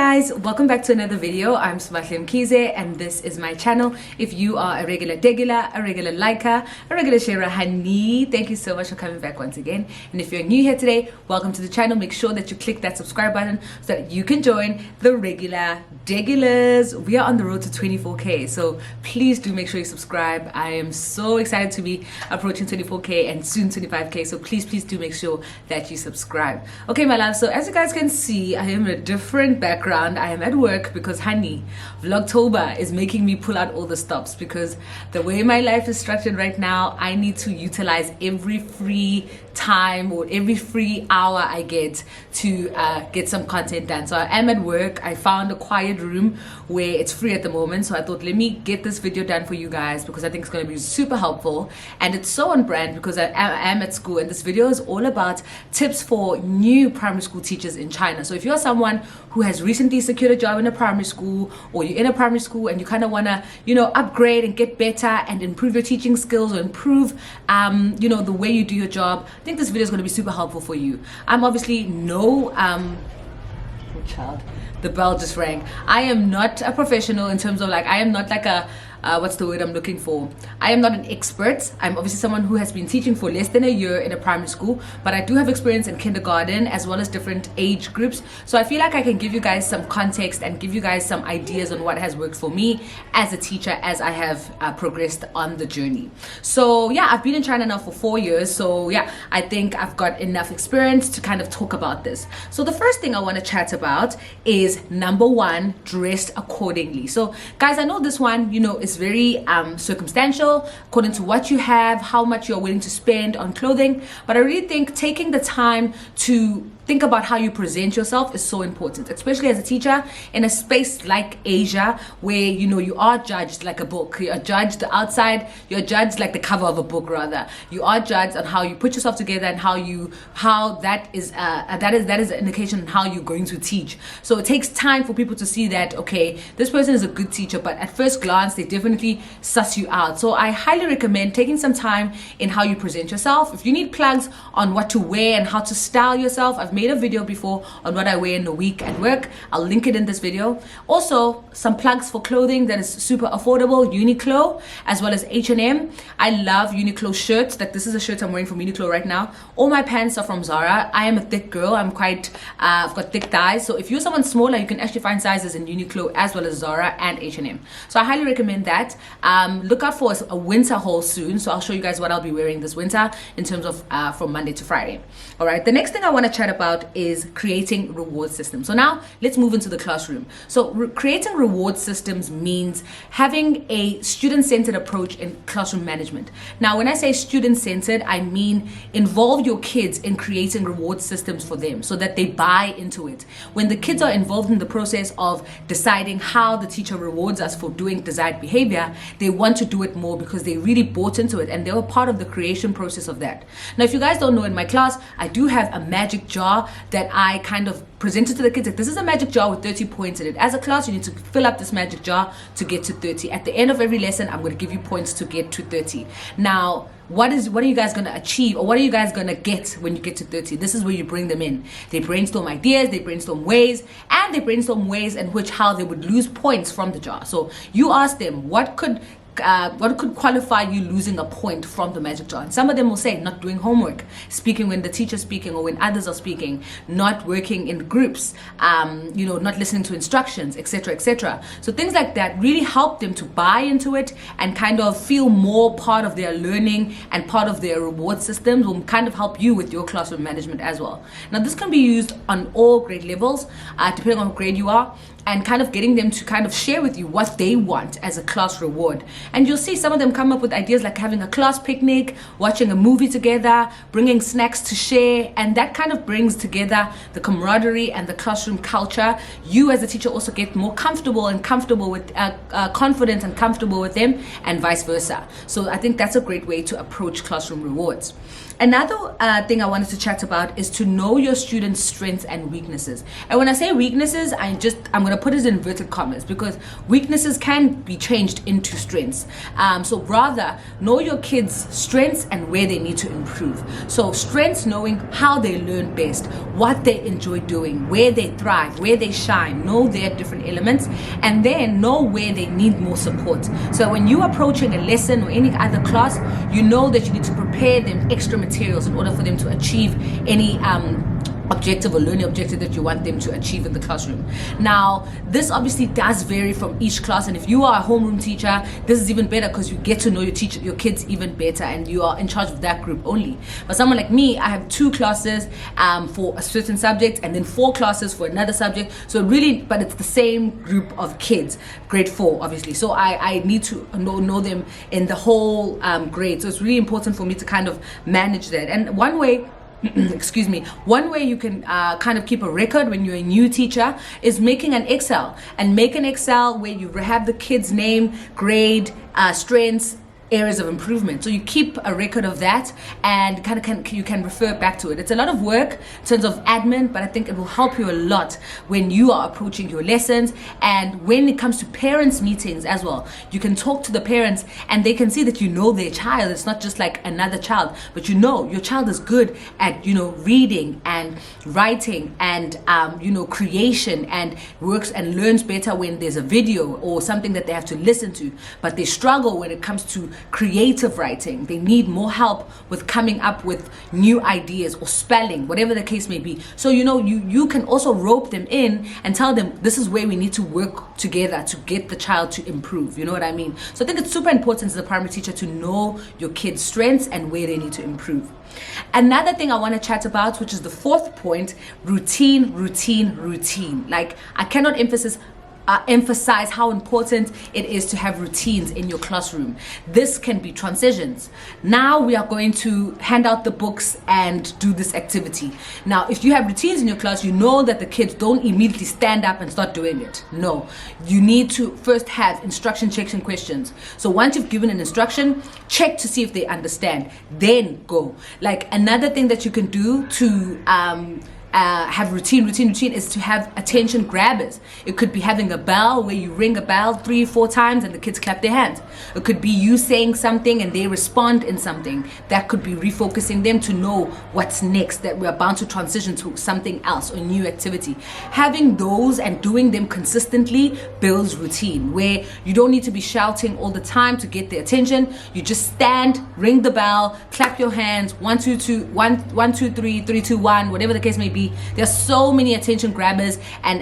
guys, welcome back to another video. I'm Smahle Mkhize and this is my channel. If you are a regular degular, a regular liker, a regular sharer, honey, thank you so much for coming back once again. And if you're new here today, welcome to the channel. Make sure that you click that subscribe button so that you can join the regular degulars. We are on the road to 24k, so please do make sure you subscribe. I am so excited to be approaching 24k and soon 25k, so please do make sure that you subscribe. Okay, my love, so as you guys can see, I am in a different background. I am at work because honey, Vlogtober is making me pull out all the stops, because the way my life is structured right now, I need to utilize every free time or every free hour I get to get some content done. So I am at work. I found a quiet room where it's free at the moment, so I thought, let me get this video done for you guys because I think it's going to be super helpful, and it's so on brand because I am at school, and this video is all about tips for new primary school teachers in China. So if you're someone who has recently secured a job in a primary school, or you're in a primary school and you kind of want to, you know, upgrade and get better and improve your teaching skills or improve you know, the way you do your job, I think this video is going to be super helpful for you. I'm obviously no child, the bell just rang. I am not a professional in terms of, like, I am not like a what's the word I'm looking for? I am not an expert. I'm obviously someone who has been teaching for less than a year in a primary school, but I do have experience in kindergarten as well as different age groups. So I feel like I can give you guys some context and give you guys some ideas on what has worked for me as a teacher as I have progressed on the journey. So yeah, I've been in China now for 4 years. So yeah, I think I've got enough experience to kind of talk about this. So the first thing I want to chat about is number one, dress accordingly. So guys, I know this one, you know, is very circumstantial according to what you have, how much you're willing to spend on clothing, but I really think taking the time to think about how you present yourself is so important, especially as a teacher in a space like Asia, where, you know, you are judged like a book. You are judged outside, you're judged like the cover of a book, rather. You are judged on how you put yourself together and how that is an indication on how you're going to teach. So it takes time for people to see that, okay, this person is a good teacher, but at first glance they definitely suss you out. So I highly recommend taking some time in how you present yourself. If you need plugs on what to wear and how to style yourself, I've made a video before on what I wear in a week at work. I'll link it in this video. Also, some plugs for clothing that is super affordable: Uniqlo as well as H&M. I love Uniqlo shirts. Like, this is a shirt I'm wearing from Uniqlo right now. All my pants are from Zara. I am a thick girl. I'm quite I've got thick thighs, so if you're someone smaller, you can actually find sizes in Uniqlo as well as Zara and H&M. So I highly recommend that. Look out for a winter haul soon, so I'll show you guys what I'll be wearing this winter in terms of from Monday to Friday. All right, the next thing I want to chat about is creating reward systems. So now let's move into the classroom. So creating reward systems means having a student-centered approach in classroom management. Now, when I say student-centered, I mean involve your kids in creating reward systems for them so that they buy into it. When the kids are involved in the process of deciding how the teacher rewards us for doing desired behavior, they want to do it more because they really bought into it and they were part of the creation process of that. Now, if you guys don't know, in my class, I do have a magic jar that I kind of presented to the kids. Like, this is a magic jar with 30 points in it. As a class, you need to fill up this magic jar to get to 30. At the end of every lesson, I'm going to give you points to get to 30. Now, what are you guys going to achieve, or what are you guys going to get when you get to 30? This is where you bring them in. They brainstorm ideas, they brainstorm ways, and they brainstorm ways in which how they would lose points from the jar. So you ask them, what could qualify you losing a point from the magic jar? And some of them will say not doing homework, speaking when the teacher's speaking or when others are speaking, not working in groups, you know, not listening to instructions, etc., etc. So things like that really help them to buy into it and kind of feel more part of their learning and part of their reward systems. Will kind of help you with your classroom management as well. Now, this can be used on all grade levels, depending on what grade you are, and kind of getting them to kind of share with you what they want as a class reward. And you'll see some of them come up with ideas like having a class picnic, watching a movie together, bringing snacks to share, and that kind of brings together the camaraderie and the classroom culture. You as a teacher also get more comfortable with confident and comfortable with them, and vice versa. So I think that's a great way to approach classroom rewards. Another thing I wanted to chat about is to know your students' strengths and weaknesses. And when I say weaknesses, I'm going going to put it in inverted commas because weaknesses can be changed into strengths. So rather know your kids' strengths and where they need to improve. So strengths, knowing how they learn best, what they enjoy doing, where they thrive, where they shine, know their different elements, and then know where they need more support. So when you're approaching a lesson or any other class, you know that you need to prepare them extra materials in order for them to achieve any objective or learning objective that you want them to achieve in the classroom. Now, this obviously does vary from each class, and if you are a homeroom teacher, this is even better because you get to know your kids even better, and you are in charge of that group only. But someone like me, I have 2 classes for a certain subject, and then 4 classes for another subject. So really, but it's the same group of kids, grade 4, obviously. So I need to know them in the whole grade. So it's really important for me to kind of manage that. And one way excuse me, one way you can kind of keep a record when you're a new teacher is making an Excel, and make an Excel where you have the kid's name, grade, strengths, areas of improvement. So you keep a record of that, and you can refer back to it. It's a lot of work in terms of admin, but I think it will help you a lot when you are approaching your lessons. And when it comes to parents meetings as well, you can talk to the parents and they can see that you know their child. It's not just like another child, but you know your child is good at reading and writing and creation, and works and learns better when there's a video or something that they have to listen to, but they struggle when it comes to creative writing. They need more help with coming up with new ideas or spelling, whatever the case may be. So you can also rope them in and tell them this is where we need to work together to get the child to improve. You know what I mean? So I think it's super important as a primary teacher to know your kids' strengths and where they need to improve. Another thing I want to chat about, which is the 4th point, routine. Like, I cannot emphasize how important it is to have routines in your classroom. This can be transitions. Now we are going to hand out the books and do this activity. Now, if you have routines in your class, you know that the kids don't immediately stand up and start doing it. No, you need to first have instruction checks and questions. So once you've given an instruction, check to see if they understand, then go. Like, another thing that you can do to have routine is to have attention grabbers. It could be having a bell where you ring a bell 3-4 times and the kids clap their hands. It could be you saying something and they respond in something. That could be refocusing them to know what's next, that we're bound to transition to something else or new activity. Having those and doing them consistently builds routine, where you don't need to be shouting all the time to get their attention. You just stand, ring the bell, clap your hands, 1 2 2 1 2 3 3 2 1, whatever the case may be. There's so many attention grabbers and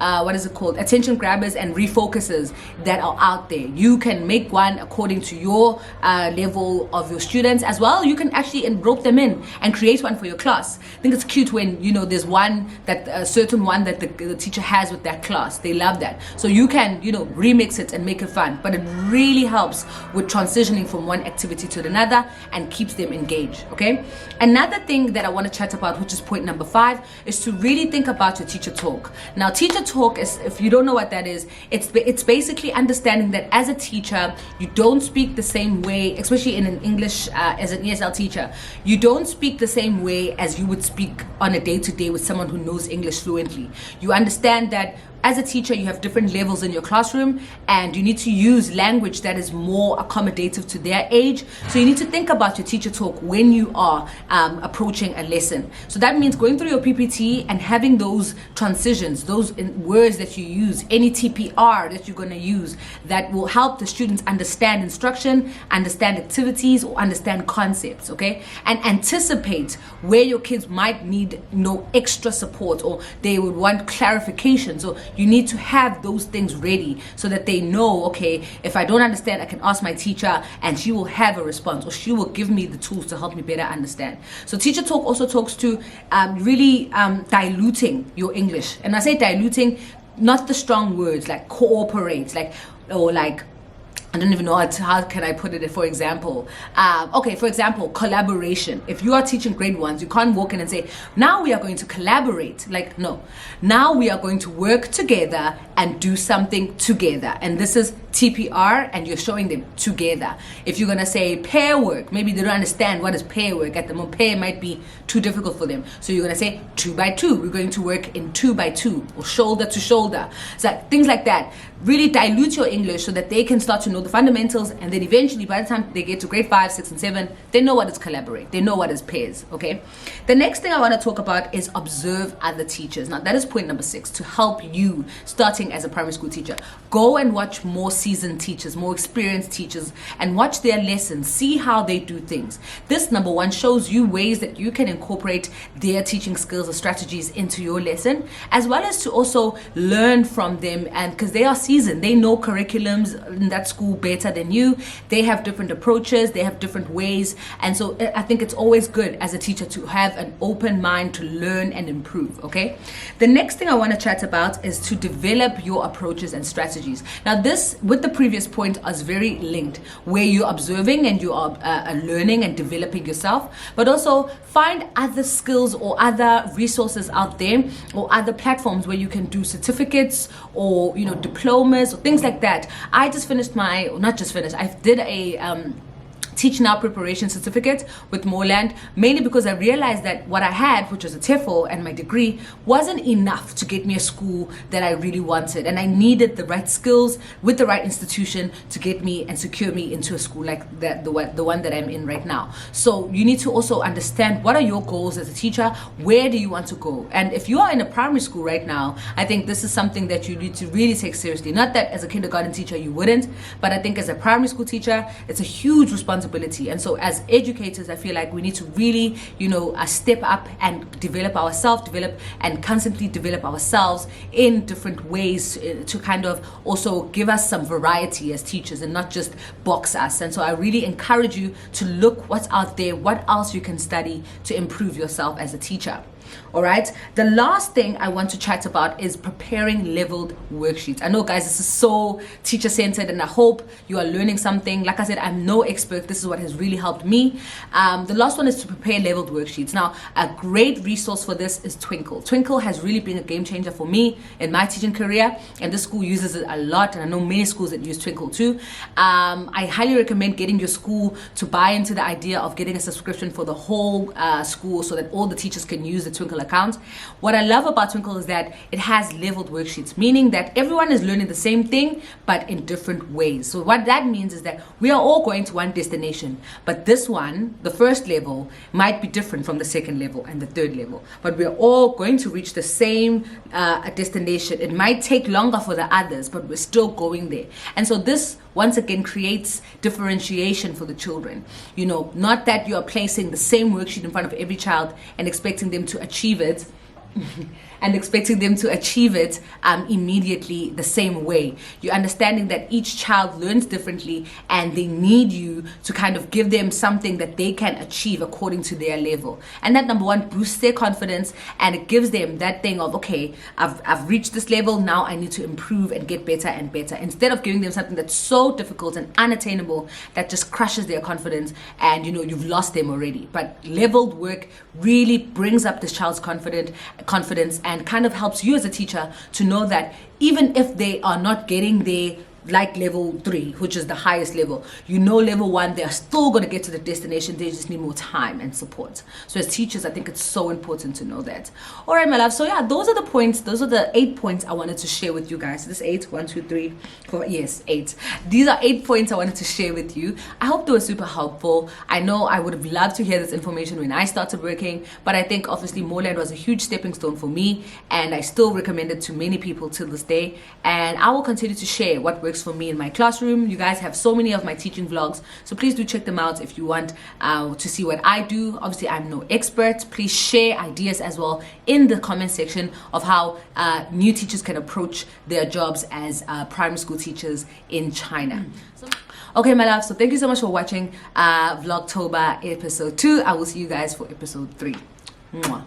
attention grabbers and refocusers that are out there. You can make one according to your level of your students as well. You can actually rope them in and create one for your class. I think it's cute when there's one that a certain one that the teacher has with that class. They love that. So you can remix it and make it fun, but it really helps with transitioning from one activity to another and keeps them engaged. Okay, another thing that I want to chat about, which is point number 5, is to really think about your teacher talk. Now, teacher talk is, if you don't know what that is, it's basically understanding that as a teacher, you don't speak the same way, especially in an English, as an ESL teacher, you don't speak the same way as you would speak on a day-to-day with someone who knows English fluently. You understand that as a teacher, you have different levels in your classroom, and you need to use language that is more accommodative to their age. So you need to think about your teacher talk when you are approaching a lesson. So that means going through your PPT and having those transitions, those words that you use, any TPR that you're going to use that will help the students understand instruction, understand activities, or understand concepts, okay? And anticipate where your kids might need extra support, or they would want clarification. So you need to have those things ready so that they know, okay, if I don't understand, I can ask my teacher and she will have a response, or she will give me the tools to help me better understand. So teacher talk also talks to really diluting your English. And I say diluting, not the strong words like cooperate, I don't even know how can I put it, for example. Okay, for example, collaboration. If you are teaching grade ones, you can't walk in and say, now we are going to collaborate. Like, no. Now we are going to work together and do something together. And this is TPR, and you're showing them together. If you're going to say pair work, maybe they don't understand what is pair work at the moment. Pair might be too difficult for them. So you're going to say 2 by 2. We're going to work in 2 by 2 or shoulder to shoulder. So things like that. Really dilute your English so that they can start to know the fundamentals, and then eventually by the time they get to grade 5, 6, and 7, they know what is collaborate. They know what is pairs, okay? The next thing I want to talk about is observe other teachers. Now that is point number 6 to help you starting as a primary school teacher. Go and watch more seasoned teachers, more experienced teachers, and watch their lessons. See how they do things. This, number 1, shows you ways that you can incorporate their teaching skills or strategies into your lesson, as well as to also learn from them, and because they are seasoned, they know curriculums in that school better than you. They have different approaches, they have different ways, and so I think it's always good as a teacher to have an open mind to learn and improve, okay? The next thing I want to chat about is to develop your approaches and strategies. Now this, with the previous point, is very linked, where you're observing and you are learning and developing yourself, but also find other skills or other resources out there or other platforms where you can do certificates or, you know, diplomas or things like that. I just finished I did a Teach Now preparation certificate with Moreland, mainly because I realized that what I had, which was a TEFL and my degree, wasn't enough to get me a school that I really wanted, and I needed the right skills with the right institution to get me and secure me into a school like the one that I'm in right now. So you need to also understand what are your goals as a teacher, where do you want to go, and if you are in a primary school right now, I think this is something that you need to really take seriously. Not that as a kindergarten teacher you wouldn't, but I think as a primary school teacher it's a huge responsibility. And so as educators, I feel like we need to really, you know, step up and develop and constantly develop ourselves in different ways to kind of also give us some variety as teachers and not just box us. And so I really encourage you to look what's out there, what else you can study to improve yourself as a teacher. All right, the last thing I want to chat about is preparing leveled worksheets. I know, guys, this is so teacher centered and I hope you are learning something. Like I said, I'm no expert. This is what has really helped me. The last one is to prepare leveled worksheets. Now, a great resource for this is Twinkl. Twinkl has really been a game changer for me in my teaching career, and this school uses it a lot, and I know many schools that use Twinkl too. I highly recommend getting your school to buy into the idea of getting a subscription for the whole school so that all the teachers can use the Twinkl account. What I love about Twinkl is that it has leveled worksheets, meaning that everyone is learning the same thing but in different ways. So what that means is that we are all going to one destination, but this one, the first level, might be different from the second level and the third level, but we're all going to reach the same destination. It might take longer for the others, but we're still going there. And so this once again creates differentiation for the children. You know, not that you are placing the same worksheet in front of every child and expecting them to achieve it immediately the same way. You're understanding that each child learns differently and they need you to kind of give them something that they can achieve according to their level. And that, number one, boosts their confidence, and it gives them that thing of, okay, I've reached this level, now I need to improve and get better and better, instead of giving them something that's so difficult and unattainable that just crushes their confidence and, you know, you've lost them already. But leveled work really brings up this child's confidence and kind of helps you as a teacher to know that even if they are not getting there like level 3, which is the highest level, you know, level 1, they're still going to get to the destination. They just need more time and support. So as teachers, I think it's so important to know that. All right, my love. So yeah, those are the points. Those are the 8 points I wanted to share with you guys. This 8, 1, 2, 3, 4, yes, 8. These are 8 points I wanted to share with you. I hope they were super helpful. I know I would have loved to hear this information when I started working, but I think obviously Moreland was a huge stepping stone for me, and I still recommend it to many people till this day. And I will continue to share what works for me in my classroom. You guys have so many of my teaching vlogs, so please do check them out if you want to see what I do. Obviously, I'm no expert. Please share ideas as well in the comment section of how new teachers can approach their jobs as primary school teachers in China. Okay, my love, so thank you so much for watching VLOGTOBER episode 2. I will see you guys for episode 3. Mwah.